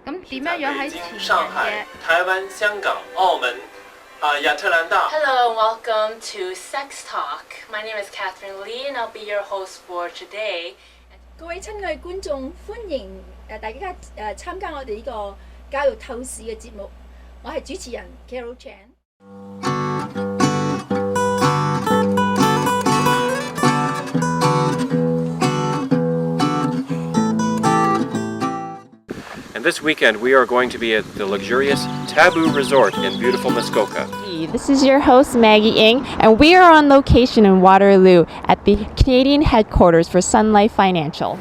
咁點樣樣喺前人上海、台灣、香港、澳門、亞特蘭大。Hello and welcome to Sex Talk. My name is Catherine Lee and I'll be your host for today. 各位親愛觀眾，歡迎大家參加我哋呢個教育透視嘅節目。我係主持人 Carol Chan。And this weekend we are going to be at the luxurious Taboo Resort in beautiful Muskoka. This is your host Maggie Ng, and we are on location in Waterloo at the Canadian headquarters for Sun Life Financial.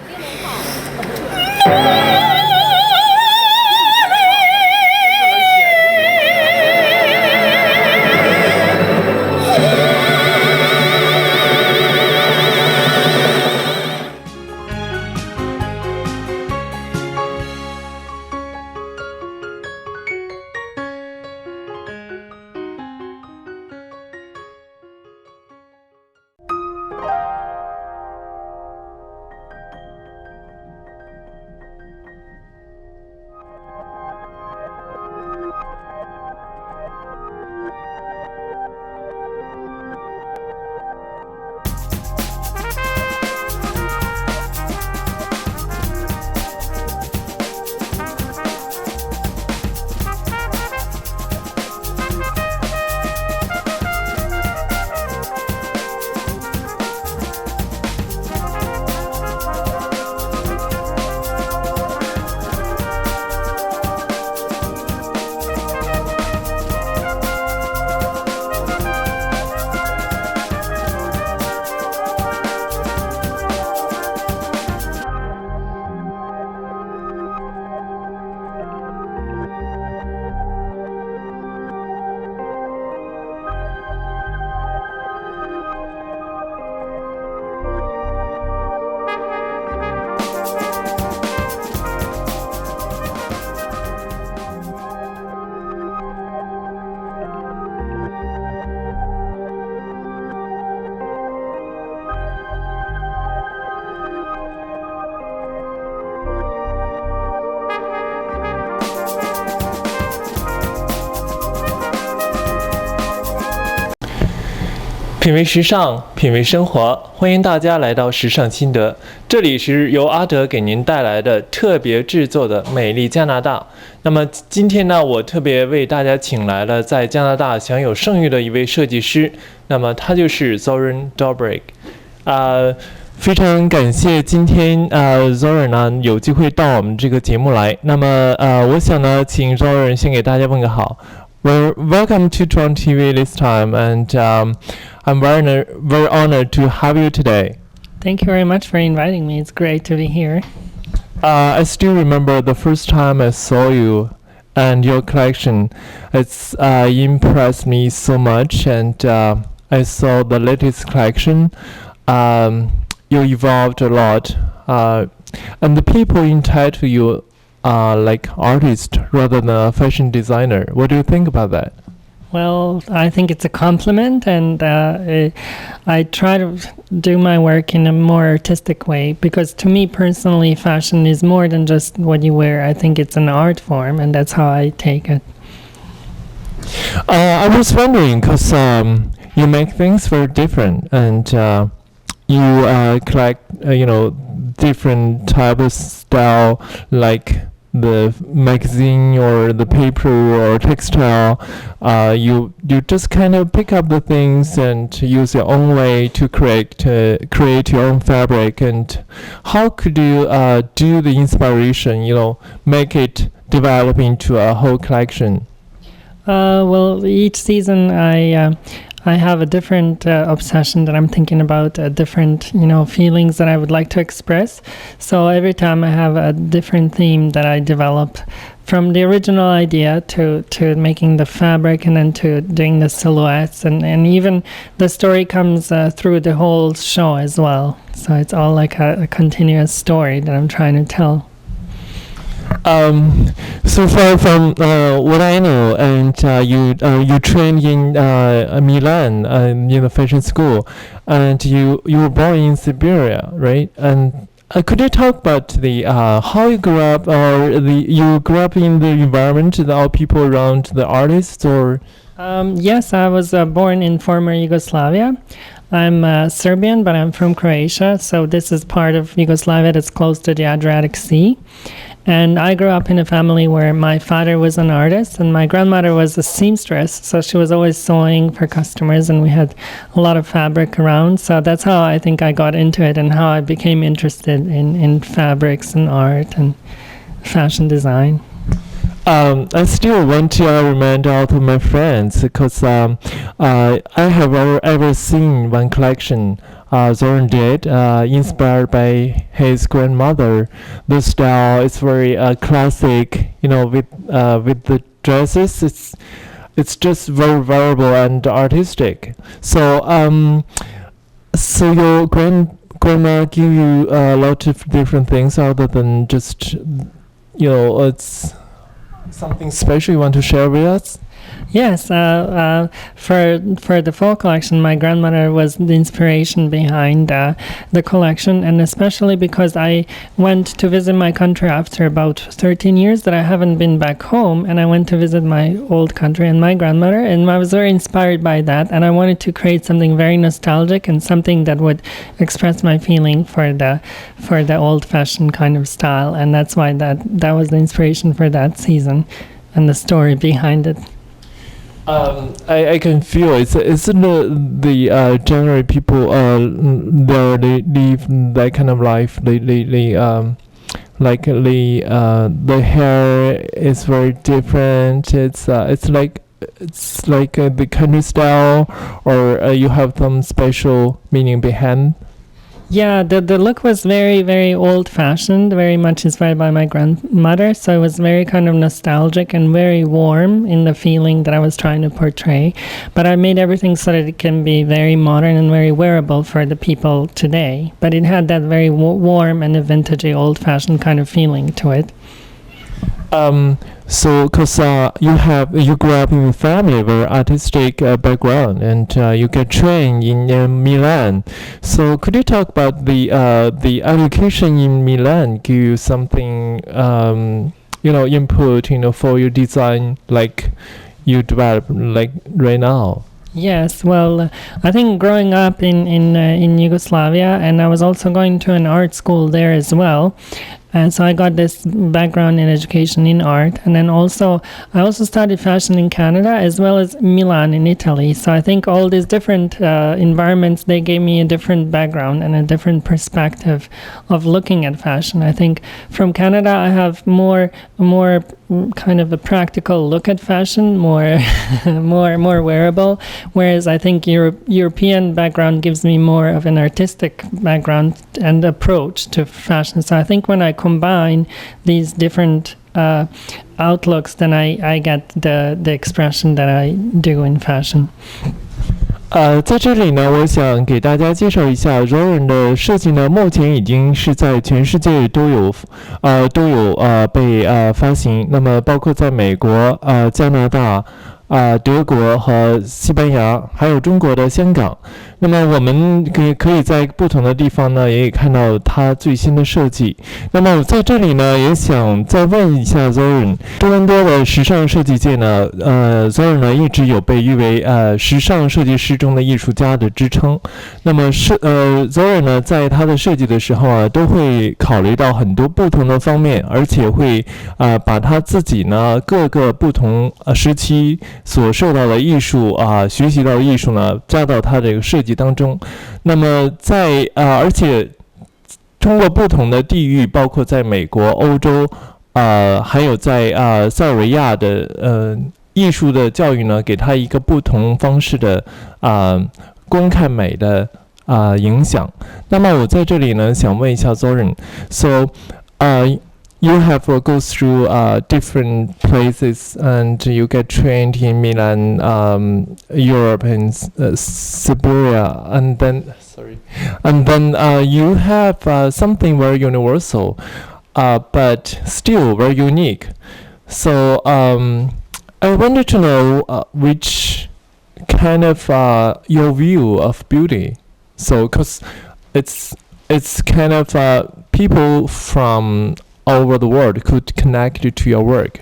品味时尚，品味生活，欢迎大家来到时尚心得。这里是由阿德给您带来的特别制作的美丽加拿大。那么今天呢，我特别为大家请来了在加拿大享有盛誉的一位设计师，那么他就是 Zoran Dubric。非常感谢今天Zoran 呢有机会到我们这个节目来。那么我想呢，请 Zoran 先给大家问个好。Well, welcome to TorontoTV this time, and I'm very honored to have you today. Thank you very much for inviting me. It's great to be here. I still remember the first time I saw you and your collection. It's impressed me so much, and I saw the latest collection. You evolved a lot, and the people entitled you like artist rather than a fashion designer. What do you think about that? Well, I think it's a compliment, and I try to do my work in a more artistic way, because to me personally, fashion is more than just what you wear. I think it's an art form, and that's how I take it. I was wondering, because you make things very different, and you collect, different type of style, like the magazine or the paper or textile. You just kind of pick up the things and use your own way to create your own fabric. And how could you do the inspiration, make it develop into a whole collection? Well, each season I have a different obsession that I'm thinking about, different, feelings that I would like to express. So every time I have a different theme that I develop, from the original idea to making the fabric, and then to doing the silhouettes, and even the story comes through the whole show as well. So it's all like a continuous story that I'm trying to tell. So far from what I know, and you trained in Milan in the fashion school, and you were born in Siberia, right? And Could you talk about the how you grew up, or you grew up in the environment, the all people around the artists, or? Yes, I was born in former Yugoslavia. I'm Serbian, but I'm from Croatia, so this is part of Yugoslavia that's close to the Adriatic Sea. And I grew up in a family where my father was an artist and my grandmother was a seamstress, so she was always sewing for customers, and we had a lot of fabric around. So that's how I think I got into it and how I became interested in fabrics and art and fashion design. I still want to remind all of my friends, because I have ever seen one collection Zoran did, inspired by his grandmother. The style is very classic, with the dresses. It's just very variable and artistic. So so your grandma give you a lot of different things other than just, it's something special you want to share with us? Yes, for the fall collection, my grandmother was the inspiration behind the collection, and especially because I went to visit my country after about 13 years that I haven't been back home, and I went to visit my old country and my grandmother, and I was very inspired by that, and I wanted to create something very nostalgic and something that would express my feeling for the old-fashioned kind of style, and that's why that was the inspiration for that season and the story behind it. I can feel it's the general people they live that kind of life. The hair is very different. It's like the country style, or you have some special meaning behind. Yeah, the look was very, very old-fashioned, very much inspired by my grandmother, so it was very kind of nostalgic and very warm in the feeling that I was trying to portray. But I made everything so that it can be very modern and very wearable for the people today. But it had that very warm and a vintagey, old-fashioned kind of feeling to it. So, because you grew up in a family very artistic background, and you get trained in Milan. So, could you talk about the education in Milan? Give you something, input, for your design, like you develop like right now. Yes, well, I think growing up in Yugoslavia, and I was also going to an art school there as well. And so I got this background in education in art, and then I also studied fashion in Canada as well as Milan in Italy. So I think all these different environments, they gave me a different background and a different perspective of looking at fashion. I think from Canada I have more kind of a practical look at fashion, more wearable, whereas I think European background gives me more of an artistic background and approach to fashion. So I think when I combine these different outlooks, then I get the expression that I do in fashion. 在这里呢，我想给大家介绍一下 Zoran 的设计呢，目前已经是在全世界都有被发行。那么包括在美国、加拿大、德国和西班牙，还有中国的香港。那么我们可以在不同的地方呢，也可以看到它最新的设计。那么在这里呢，也想再问一下 Zoran， 多伦多的时尚设计界呢，Zoran 呢一直有被誉为时尚设计师中的艺术家的支撑。那么Zoran 呢，在他的设计的时候啊，都会考虑到很多不同的方面，而且会把他自己呢各个不同时期所受到的艺术学习到的艺术呢，加到他这个设计当中。那么而且通过不同的地域，包括在美国、欧洲，还有在塞尔维亚的艺术的教育呢，给他一个不同方式的观看美的影响。那么我在这里呢，想问一下 Zoran， So you have go through different places, and you get trained in Milan, Europe, and Siberia, and then you have something very universal, but still very unique. So I wanted to know which kind of your view of beauty. So, because it's kind of people from all over the world could connect to your work?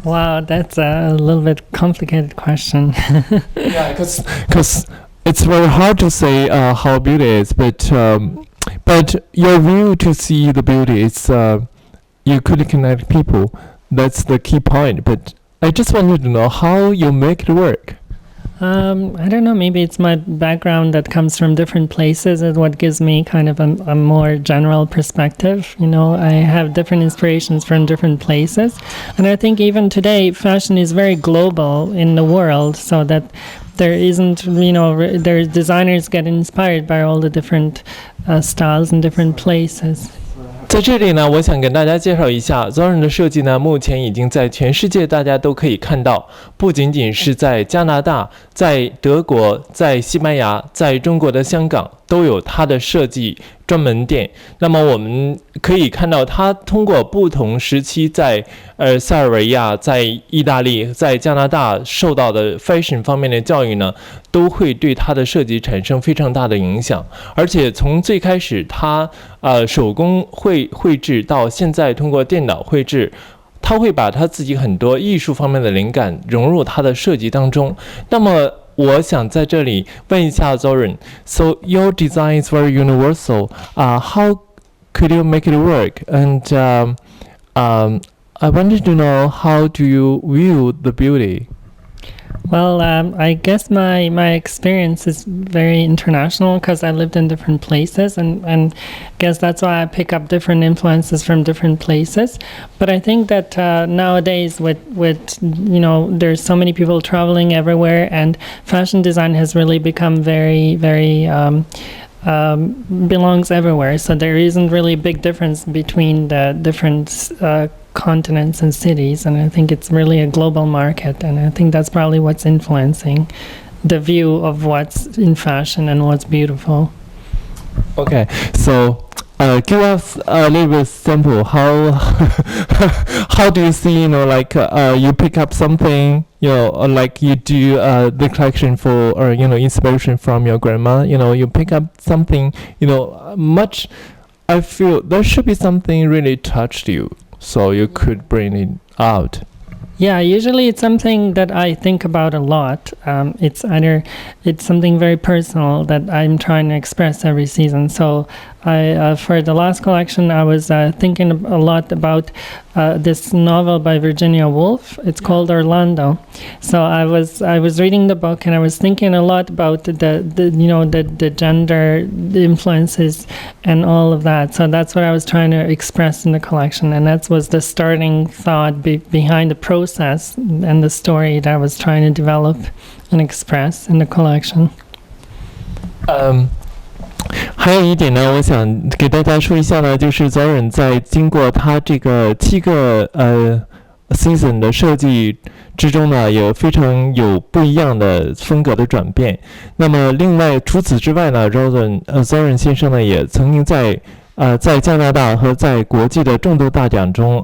Wow, that's a little bit complicated question. Yeah, because it's very hard to say how beauty is, but your view to see the beauty is you could connect people. That's the key point. But I just wanted to know how you make it work. I don't know, maybe it's my background that comes from different places is what gives me kind of a more general perspective. You know, I have different inspirations from different places. And I think even today, fashion is very global in the world, so that there isn't, you know, there's designers get inspired by all the different styles in different places. 在这里呢，我想跟大家介绍一下 Zoran 的设计呢，目前已经在全世界大家都可以看到，不仅仅是在加拿大、在德国、在西班牙、在中国的香港都有它的设计专门店。那么我们可以看到，它通过不同时期在塞尔维亚、在意大利、在加拿大受到的 fashion 方面的教育呢，都会对它的设计产生非常大的影响。而且从最开始它手工绘制到现在通过电脑绘制，他会把他自己很多艺术方面的灵感融入他的设计当中。那么我想在这里问一下 Zoran, so your design is very universal. How could you make it work? And I wanted to know, how do you view the beauty? Well, I guess my experience is very international because I lived in different places, and guess that's why I pick up different influences from different places. But I think that nowadays with you know, there's so many people traveling everywhere, and fashion design has really become very belongs everywhere. So there isn't really a big difference between the different continents and cities, and I think it's really a global market, and I think that's probably what's influencing the view of what's in fashion and what's beautiful. Okay, so give us a little bit sample. How do you see, you know, like you pick up something, you know, or like you do the collection for, or you know, inspiration from your grandma, you know, you pick up something, you know, much. I feel there should be something really touched you, so you could bring it out. Yeah, usually it's something that I think about a lot. It's something very personal that I'm trying to express every season. So for the last collection, I was thinking a lot about this novel by Virginia Woolf. It's called Orlando. So I was reading the book, and I was thinking a lot about the gender influences and all of that. So that's what I was trying to express in the collection, and that was the starting thought behind the process and the story that I was trying to develop and express in the collection. 还有一点呢，我想给大家说一下呢，就是 Zoran 在经过他这个7个season 的设计之中呢，也非常有不一样的风格的转变。那么另外除此之外呢 Zoran 先生呢，也曾经在加拿大和在国际的众多大奖中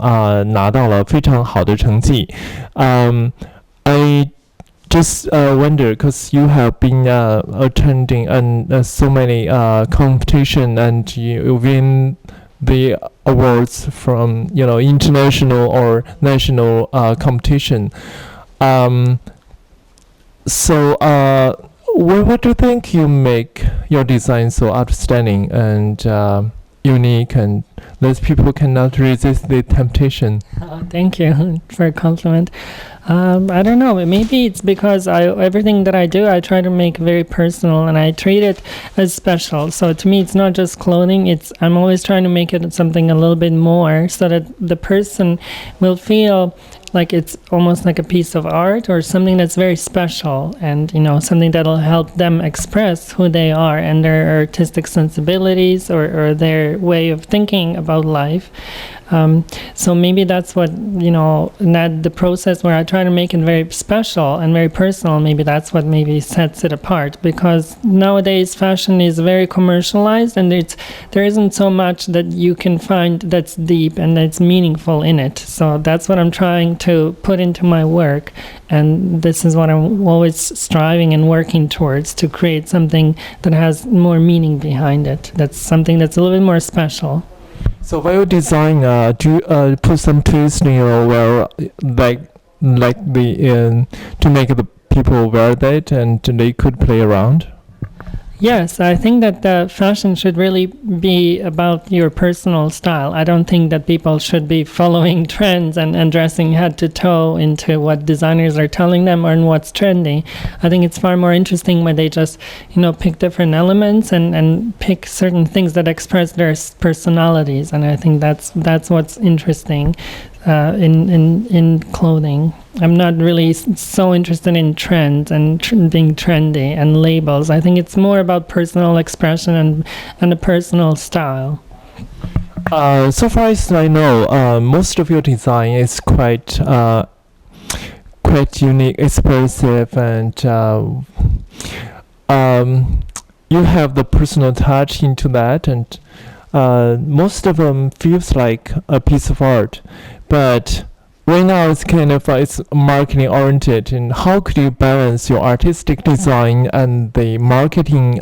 拿到了非常好的成绩。I just wonder, because you have been attending so many competition, and you win the awards from, you know, international or national competition. So what do you think you make your design so outstanding and unique, and those people cannot resist the temptation? Thank you for a compliment. I don't know, maybe it's because everything that I do, I try to make very personal, and I treat it as special. So to me, it's not just clothing, I'm always trying to make it something a little bit more, so that the person will feel like it's almost like a piece of art or something that's very special, and, you know, something that'll help them express who they are and their artistic sensibilities or their way of thinking about life. So maybe that's what, you know, that the process where I try to make it very special and very personal, maybe that's what maybe sets it apart, because nowadays fashion is very commercialized, and there isn't so much that you can find that's deep and that's meaningful in it. So that's what I'm trying to put into my work, and this is what I'm always striving and working towards, to create something that has more meaning behind it, that's something that's a little bit more special. So while you design, do you put some twist in your wear, like the to make the people wear that and they could play around? Yes, I think that the fashion should really be about your personal style. I don't think that people should be following trends and dressing head to toe into what designers are telling them or what's trendy. I think it's far more interesting when they just, pick different elements and pick certain things that express their personalities. And I think that's what's interesting in clothing. I'm not really so interested in trends and being trendy and labels. I think it's more about personal expression and a personal style. So far as I know, most of your design is quite unique, expressive, and you have the personal touch into that, and most of them feels like a piece of art. But right now it's kind of it's marketing oriented, and how could you balance your artistic design and the marketing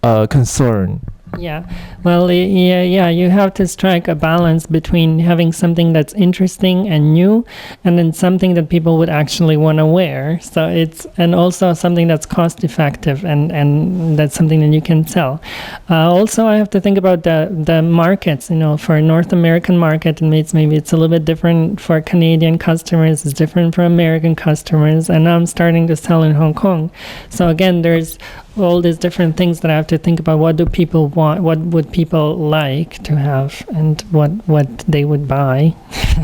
concern? Yeah, well, you have to strike a balance between having something that's interesting and new, and then something that people would actually want to wear. So and also something that's cost effective and that's something that you can sell. Also, I have to think about the markets. For North American market, and maybe it's a little bit different for Canadian customers. It's different for American customers, and now I'm starting to sell in Hong Kong. So again, there's all these different things that I have to think about. What do people want? What would people like to have, and what they would buy?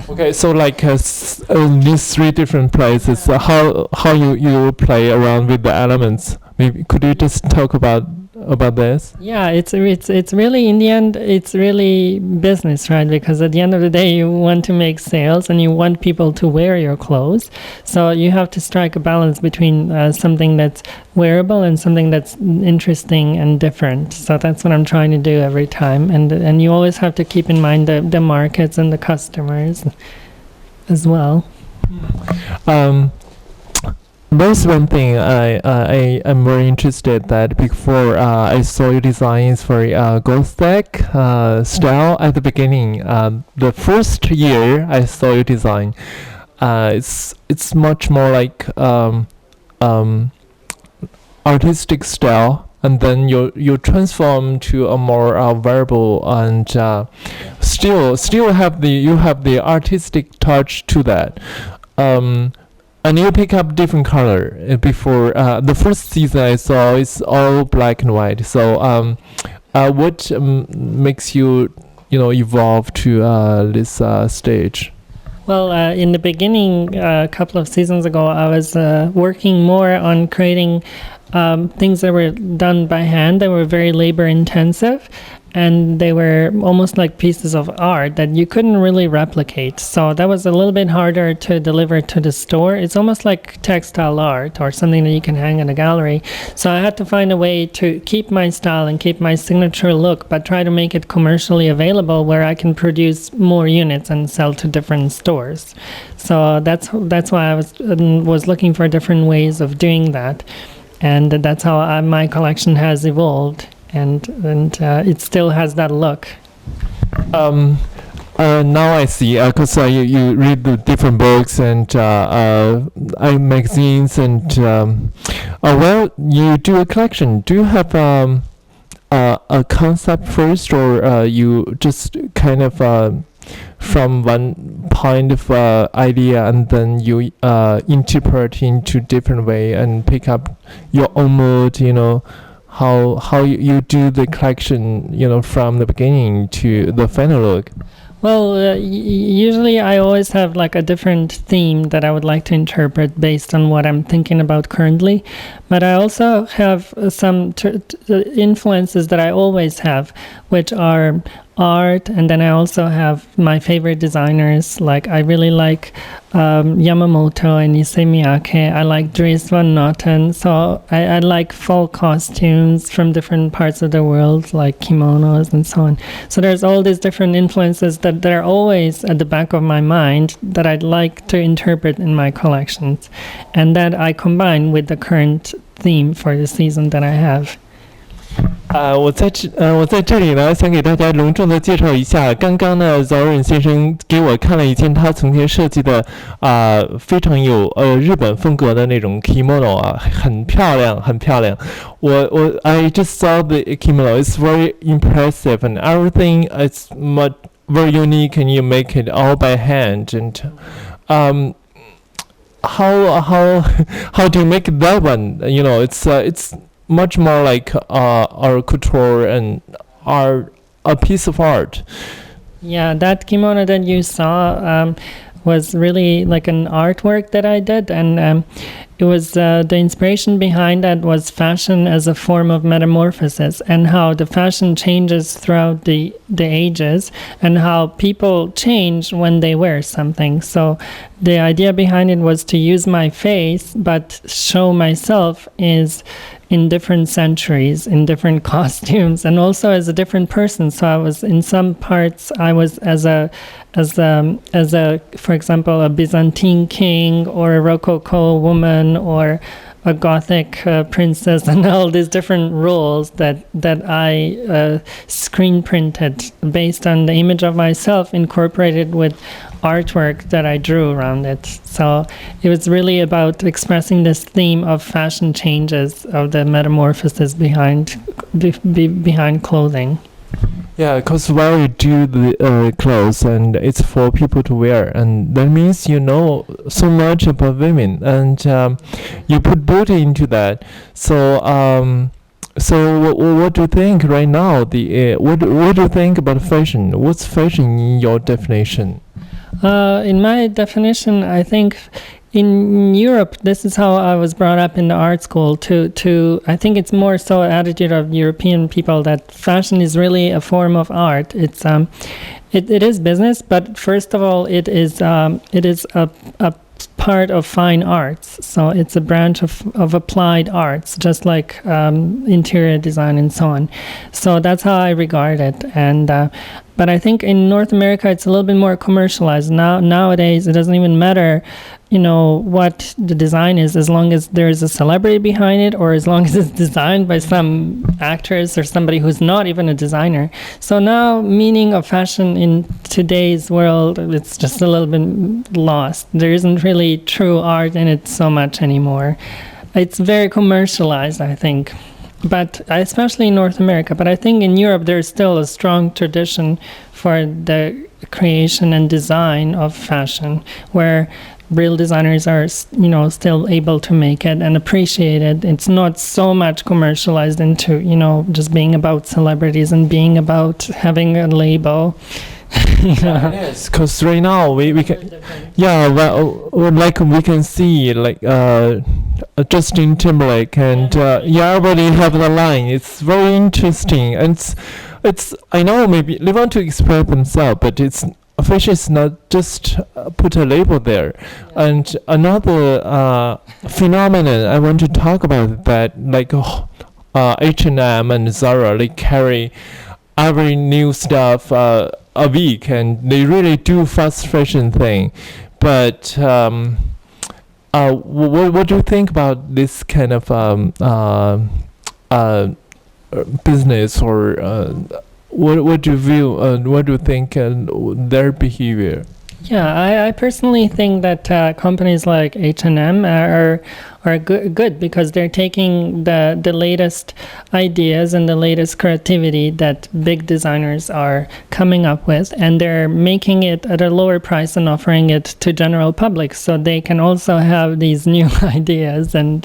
Okay, so like these three different places, how you play around with the elements? Maybe could you just talk about this? Yeah, it's really, in the end, it's really business, right? Because at the end of the day, you want to make sales and you want people to wear your clothes. So you have to strike a balance between something that's wearable and something that's interesting and different. So that's what I'm trying to do every time. And you always have to keep in mind the markets and the customers as well. There's one thing I am very interested that before I saw your design is very Gothic style at the beginning. The first year I saw your design, it's much more like artistic style, and then you transform to a more variable and still have the artistic touch to that. And you pick up different color. Before the first season I saw is all black and white. So what makes you evolve to this stage? Well, in the beginning, a couple of seasons ago, I was working more on creating things that were done by hand that were very labor intensive, and they were almost like pieces of art that you couldn't really replicate. So that was a little bit harder to deliver to the store. It's almost like textile art or something that you can hang in a gallery. So I had to find a way to keep my style and keep my signature look, but try to make it commercially available where I can produce more units and sell to different stores. So that's why I was looking for different ways of doing that. And that's how my collection has evolved. And it still has that look. Now I see, because you read the different books and magazines, and well, you do a collection. Do you have a concept first, or you just kind of from one point of idea and then you interpret into different way and pick up your own mood, how you do the collection, from the beginning to the final look? Well, usually I always have like a different theme that I would like to interpret based on what I'm thinking about currently. But I also have some influences that I always have, which are art, and then I also have my favorite designers. Like I really like Yamamoto and Issey Miyake. I like Dries Van Noten. So I like fall costumes from different parts of the world, like kimonos and so on. So there's all these different influences that are always at the back of my mind that I'd like to interpret in my collections, and that I combine with the current theme for the season that I have. 我在这里呢，想给大家隆重的介绍一下。刚刚呢，Zoran 先生给我看了一件他从前设计的非常有日本风格的那种 kimono 啊，很漂亮，很漂亮。I just saw the kimono. It's very impressive and everything is very unique, and you make it all by hand. And how do you make that one? You know, it's much more like our couture and a piece of art. Yeah, that kimono that you saw was really like an artwork that I did, and it was the inspiration behind that was fashion as a form of metamorphosis, and how the fashion changes throughout the ages, and how people change when they wear something. So the idea behind it was to use my face but show myself in different centuries, in different costumes, and also as a different person. So I was, in some parts, I was as a, for example, a Byzantine king, or a Rococo woman, or a Gothic princess, and all these different roles that I screen printed based on the image of myself, incorporated with artwork that I drew around it. So it was really about expressing this theme of fashion changes, of the metamorphosis behind clothing. Yeah, because while you do the clothes and it's for people to wear, and that means you know so much about women, and you put beauty into that. So what do you think right now? What do you think about fashion? What's fashion in your definition? In my definition, I think in Europe, this is how I was brought up in the art school. I think it's more so attitude of European people that fashion is really a form of art. It's it is business, but first of all, it is a part of fine arts. So it's a branch of applied arts, just like interior design and so on. So that's how I regard it. And but I think in North America, it's a little bit more commercialized. Nowadays, it doesn't even matter, you know, what the design is, as long as there's a celebrity behind it, or as long as it's designed by some actress or somebody who's not even a designer. So now, meaning of fashion in today's world, it's just a little bit lost. There isn't really true art in it so much anymore. It's very commercialized, I think. But especially in North America. But I think in Europe, there's still a strong tradition for the creation and design of fashion, where real designers are, you know, still able to make it and appreciate it. It's not so much commercialized into, you know, just being about celebrities and being about having a label. Yeah, it is, because right now we can, yeah, well, like we can see like Justin Timberlake and yeah, everybody have the line. It's very interesting, and it's I know maybe they want to express themselves, but it's fashion is not just put a label there. And another phenomenon I want to talk about, that like H&M and Zara, they carry every new stuff a week, and they really do fast fashion thing. But what do you think about this kind of business, or what do you view? What do you think their behavior? Yeah, I personally think that companies like H&M are good because they're taking the latest ideas and the latest creativity that big designers are coming up with, and they're making it at a lower price and offering it to general public, so they can also have these new ideas and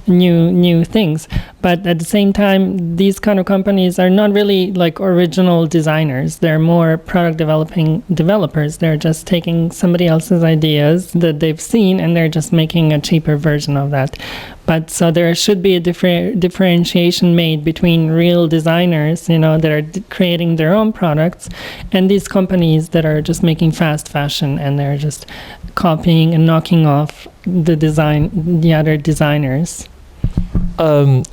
new things. But at the same time, these kind of companies are not really like original designers. They're more product developers. They're just taking somebody else's ideas that they've seen, and they're just making a cheaper version of that. But so there should be a differentiation made between real designers, you know, that are creating their own products, and these companies that are just making fast fashion, and they're just copying and knocking off the other designers. It's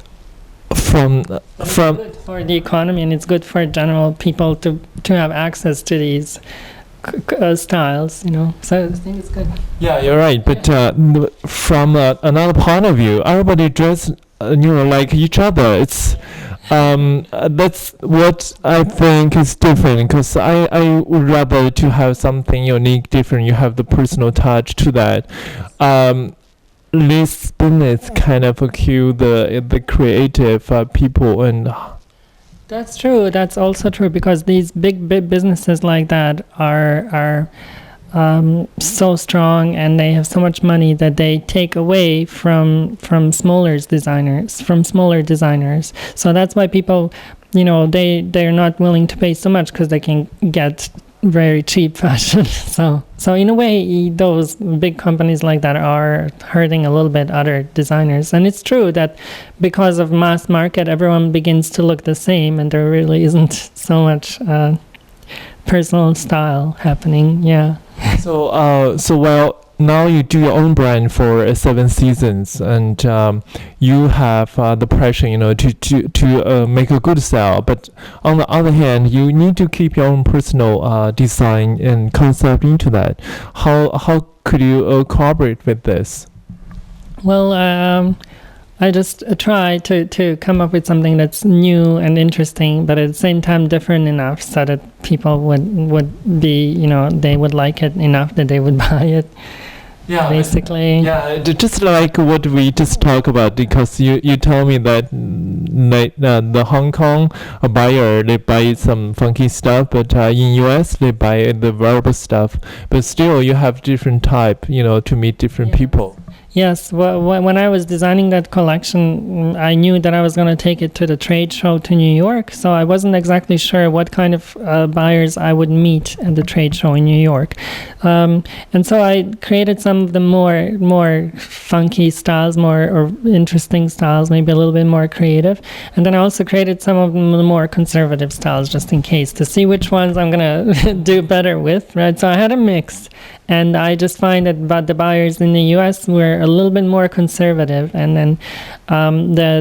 good for the economy, and it's good for general people to have access to these styles, you know. So I think it's good. Yeah, you're right. But from another point of view, everybody dress, you know, like each other. That's what I think is different because I would rather to have something unique, different. You have the personal touch to that. This business kind of kill the creative people and. That's true. That's also true because these big businesses like that are so strong and they have so much money that they take away from smaller designers. So that's why people, they're not willing to pay so much because they can get very cheap fashion. So in a way, those big companies like that are hurting a little bit other designers. And it's true that because of mass market, everyone begins to look the same, and there really isn't so much personal style happening. Yeah. So well, now you do your own brand for 7 seasons, and you have the pressure, to make a good sale. But on the other hand, you need to keep your own personal design and concept into that. How could you cooperate with this? Well, I just try to come up with something that's new and interesting, but at the same time different enough so that people would be, they would like it enough that they would buy it. Yeah, basically. Yeah, just like what we just talked about, because you tell me that the Hong Kong buyer, they buy some funky stuff, but in US they buy the wearable stuff. But still, you have different type, to meet different people. Yes, well, when I was designing that collection, I knew that I was going to take it to the trade show to New York, so I wasn't exactly sure what kind of buyers I would meet at the trade show in New York. And so I created some of the more funky styles, or interesting styles, maybe a little bit more creative. And then I also created some of the more conservative styles, just in case, to see which ones I'm going to do better with, right? So I had a mix. And I just find that the buyers in the U.S. were a little bit more conservative, and then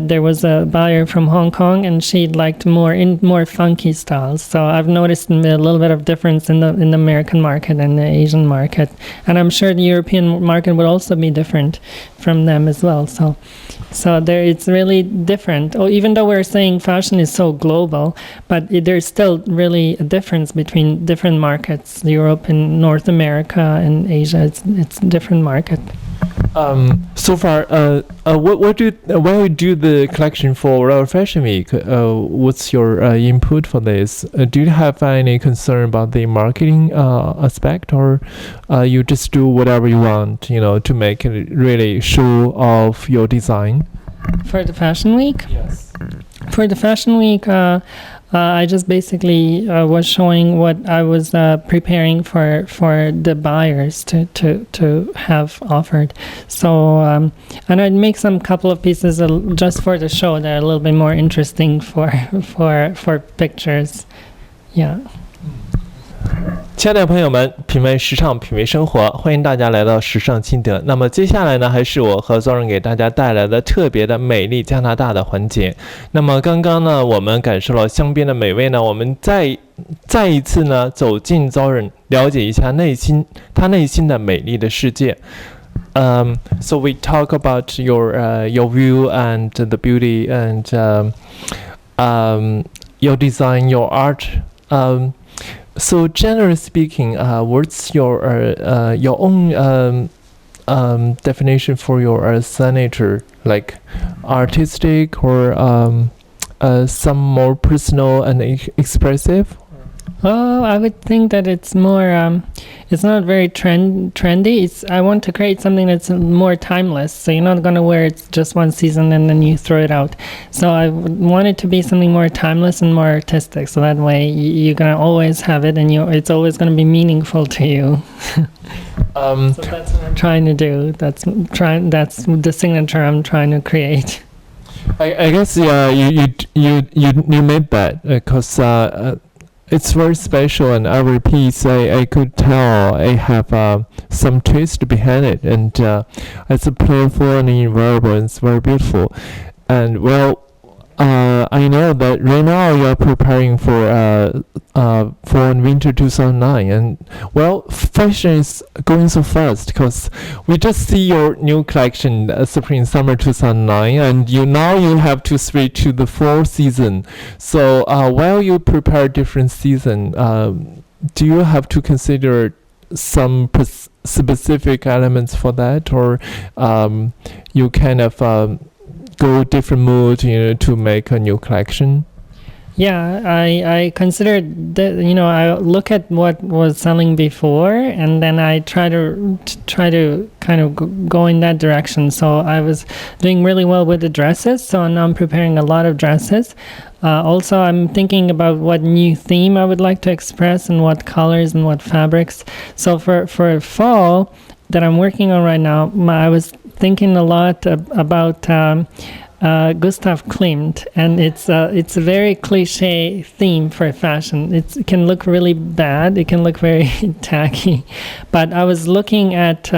there was a buyer from Hong Kong, and she liked more funky styles. So I've noticed a little bit of difference in the American market and the Asian market, and I'm sure the European market would also be different from them as well. So it's really different. Even though we're saying fashion is so global, but there's still really a difference between different markets, Europe and North America and Asia. It's a different market. So far, when you do the collection for our Fashion Week, what's your input for this? Do you have any concern about the marketing aspect, or you just do whatever you want, to make it really show off your design? For the Fashion Week? Yes. For the Fashion Week, I just basically was showing what I was preparing for the buyers to have offered. So and I'd make some couple of pieces just for the show that are a little bit more interesting for pictures. Yeah. 亲爱的朋友们，品味时尚，品味生活，欢迎大家来到时尚心得。那么接下来呢，还是我和 Zoran 给大家带来的特别的美丽加拿大的环节。那么刚刚呢，我们感受了香槟的美味呢，我们再一次呢走进 Zoran， 了解一下他内心的美丽的世界。So we talk about your view and the beauty and your design, your art. So generally speaking, what's your own definition for your signature, like artistic or some more personal and expressive? Oh, I would think that it's more, it's not very trendy. I want to create something that's more timeless. So you're not going to wear it just one season and then you throw it out. So I want it to be something more timeless and more artistic. So that way you're going to always have it and it's always going to be meaningful to you. So that's what I'm trying to do. That's the signature I'm trying to create. I guess you made that because it's very special, and every piece I could tell I have some twist behind it, and it's playful and invaluable, and it's very beautiful. And well, I know that right now you're preparing for fall and winter 2009, and well, fashion is going so fast because we just see your new collection, spring summer 2009, and now you have to switch to the fall season. So while you prepare different season, do you have to consider some specific elements for that, or you kind of go different mood, to make a new collection? Yeah, I considered that, I look at what was selling before, and then I try to kind of go in that direction. So I was doing really well with the dresses, so now I'm preparing a lot of dresses. Also, I'm thinking about what new theme I would like to express and what colors and what fabrics. So for fall that I'm working on right now, I was thinking a lot about Gustav Klimt, and it's a very cliche theme for fashion. It can look really bad, it can look very tacky, but I was looking at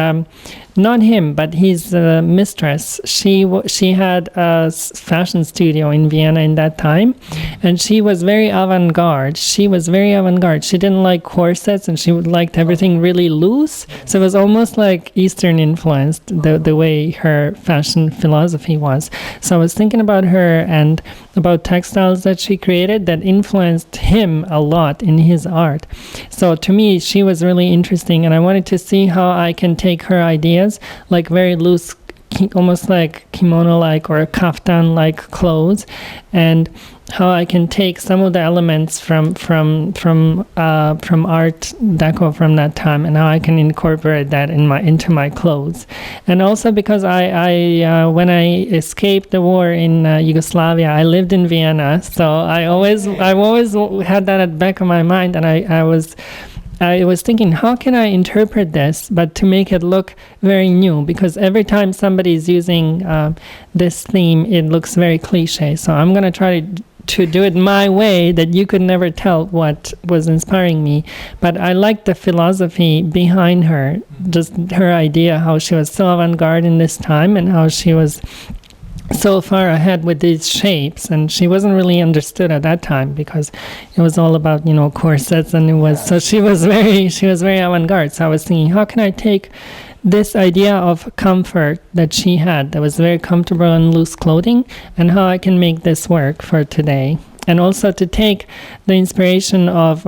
not him, but his mistress. She had a fashion studio in Vienna in that time, and she was very avant-garde. She didn't like corsets, and she liked everything really loose. So it was almost like Eastern influenced, the way her fashion philosophy was. So I was thinking about her and about textiles that she created that influenced him a lot in his art. So to me, she was really interesting, and I wanted to see how I can take her ideas, like very loose, almost like kimono-like or kaftan-like clothes, and how I can take some of the elements from art deco from that time, and how I can incorporate that into my clothes. And also because I when I escaped the war in Yugoslavia, I lived in Vienna, so I've always had that at the back of my mind, and I was thinking, how can I interpret this, but to make it look very new? Because every time somebody's using this theme, it looks very cliche. So I'm going to try to do it my way, that you could never tell what was inspiring me. But I like the philosophy behind her, just her idea, how she was so avant-garde in this time, and how she was so far ahead with these shapes, and she wasn't really understood at that time because it was all about corsets, and she was very avant-garde. So I was thinking, how can I take this idea of comfort that she had, that was very comfortable in loose clothing, and how I can make this work for today, and also to take the inspiration of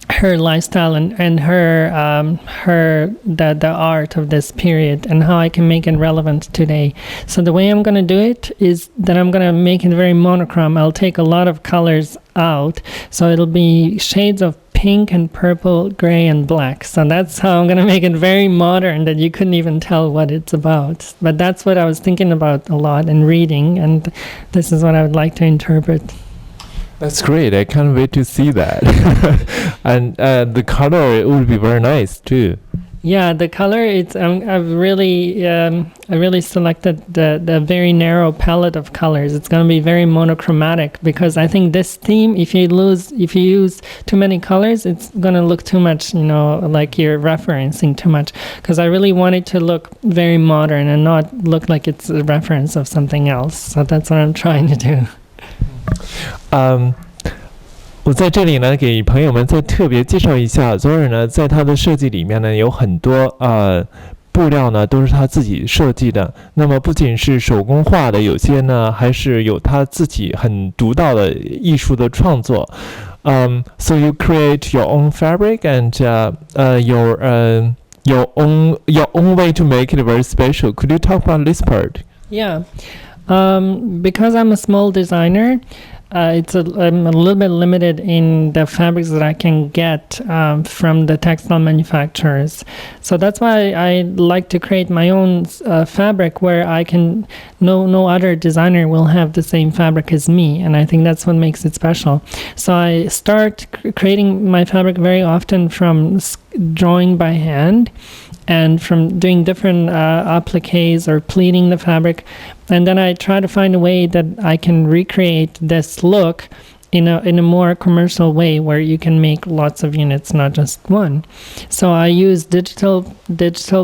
her lifestyle and the art of this period, and how I can make it relevant today. So the way I'm going to do it is that I'm going to make it very monochrome. I'll take a lot of colors out, so it'll be shades of pink and purple, gray and black. So that's how I'm going to make it very modern, that you couldn't even tell what it's about. But that's what I was thinking about a lot and reading, and this is what I would like to interpret. That's great. I can't wait to see that. And the color, it would be very nice too. Yeah, the color, I've really selected the very narrow palette of colors. It's going to be very monochromatic, because I think this theme, if you use too many colors, it's going to look too much, like you're referencing too much. Because I really want it to look very modern and not look like it's a reference of something else. So that's what I'm trying to do. 我在这里呢，给朋友们再特别介绍一下 Zoran 呢，在他的设计里面呢，有很多布料呢都是他自己设计的。那么不仅是手工画的，有些呢还是有他自己很独到的艺术的创作。So you create your own fabric and your own way to make it very special. Could you talk about this part? Yeah. Because I'm a small designer, I'm a little bit limited in the fabrics that I can get from the textile manufacturers. So that's why I like to create my own fabric, where I can no other designer will have the same fabric as me, and I think that's what makes it special. So I start creating my fabric very often from drawing by hand, and from doing different appliques or pleating the fabric. And then I try to find a way that I can recreate this look in a more commercial way where you can make lots of units, not just one. So I use digital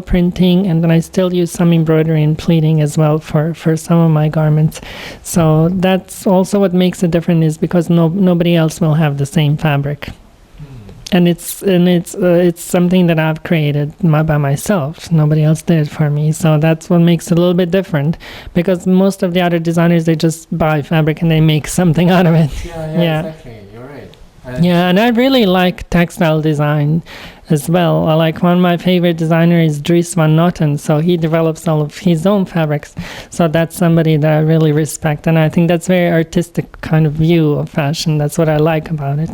printing, and then I still use some embroidery and pleating as well for some of my garments. So that's also what makes it different, is because nobody else will have the same fabric. And it's something that I've created by myself. Nobody else did it for me. So that's what makes it a little bit different, because most of the other designers, they just buy fabric and they make something out of it. Yeah. Exactly. You're right. And I really like textile design as well. Like, one of my favorite designers is Dries van Noten. So he develops all of his own fabrics. So that's somebody that I really respect. And I think that's very artistic kind of view of fashion. That's what I like about it.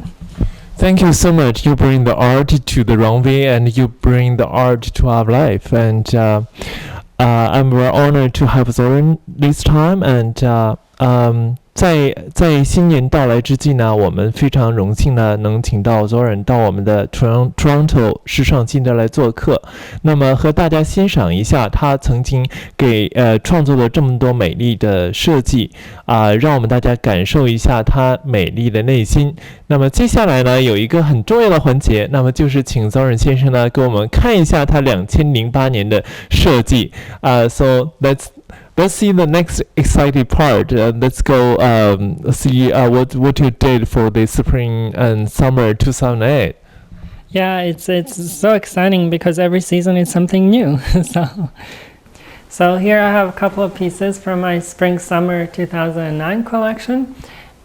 Thank you so much. You bring the art to the runway, and you bring the art to our life. And I'm very honored to have Zoran this time. And 在新年到来之际呢，我们非常荣幸呢能请到 Zoran 到我们的 Toronto 时尚心得来做客。那么和大家欣赏一下他曾经给创作了这么多美丽的设计让我们大家感受一下他美丽的内心。那么接下来呢有一个很重要的环节，那么就是请 Zoran 先生呢给我们看一下他2008年的设计So let's see the next exciting part. Let's go see what you did for the spring and summer 2008. Yeah, it's so exciting because every season is something new. So here I have a couple of pieces from my spring-summer 2009 collection.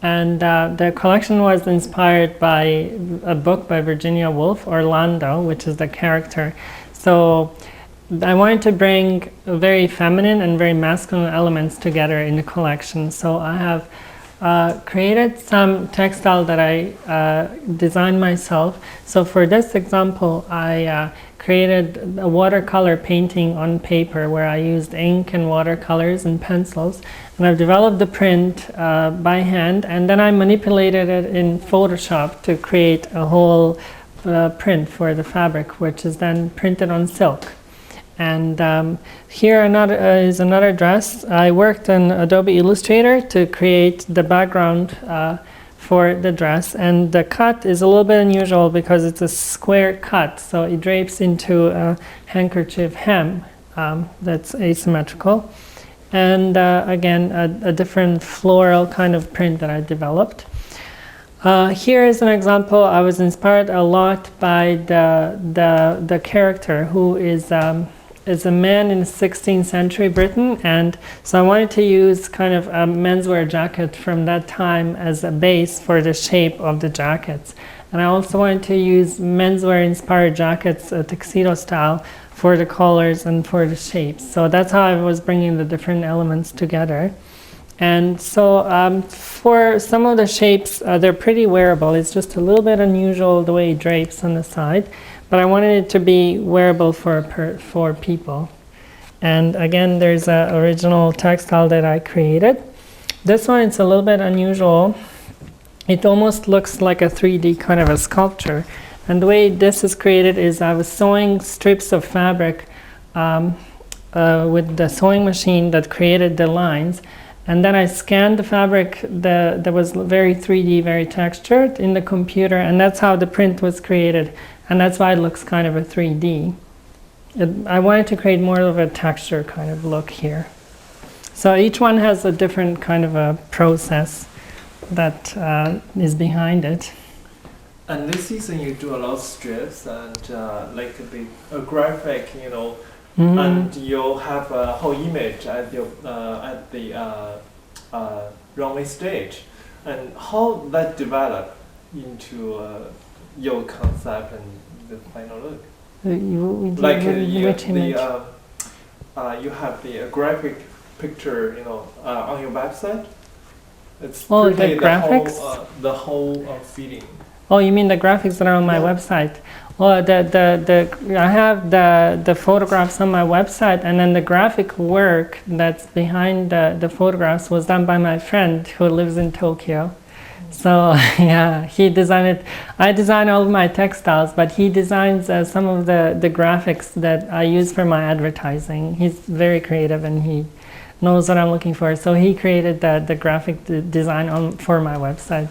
And the collection was inspired by a book by Virginia Woolf, Orlando, which is the character. So I wanted to bring very feminine and very masculine elements together in the collection. So I have created some textile that I designed myself. So for this example, I created a watercolor painting on paper where I used ink and watercolors and pencils. And I've developed the print by hand, and then I manipulated it in Photoshop to create a whole print for the fabric, which is then printed on silk. And here is another dress. I worked in Adobe Illustrator to create the background for the dress, and the cut is a little bit unusual because it's a square cut, so it drapes into a handkerchief hem that's asymmetrical. And again, a different floral kind of print that I developed. Here is an example. I was inspired a lot by the character who is a man in 16th century Britain, and so I wanted to use kind of a menswear jacket from that time as a base for the shape of the jackets. And I also wanted to use menswear inspired jackets, tuxedo style, for the colors and for the shapes. So that's how I was bringing the different elements together. And so for some of the shapes, they're pretty wearable. It's just a little bit unusual the way it drapes on the side. But I wanted it to be wearable for people. And again, there's an original textile that I created. This one, it's a little bit unusual. It almost looks like a 3D kind of a sculpture. And the way this is created is I was sewing strips of fabric with the sewing machine that created the lines. And then I scanned the fabric that was very 3D, very textured in the computer. And that's how the print was created. And that's why it looks kind of a 3D. I wanted to create more of a texture kind of look here. So each one has a different kind of a process that is behind it. And this season you do a lot of strips and like a graphic, and you'll have a whole image at the runway stage. And how that developed into your concept and the final look? You have the graphic picture, on your website. It's the graphics? The whole feeling. Oh, you mean the graphics that are on my website? Well, I have the photographs on my website, and then the graphic work that's behind the photographs was done by my friend who lives in Tokyo. So yeah, he designed it. I design all of my textiles, but he designs some of the graphics that I use for my advertising. He's very creative and he knows what I'm looking for. So he created the graphic design for my website.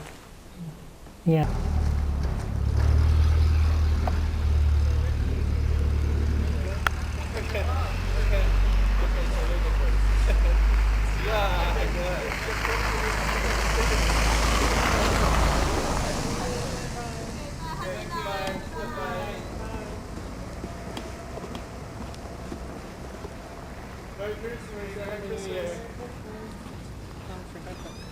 Yeah. Merry Christmas. Merry Christmas.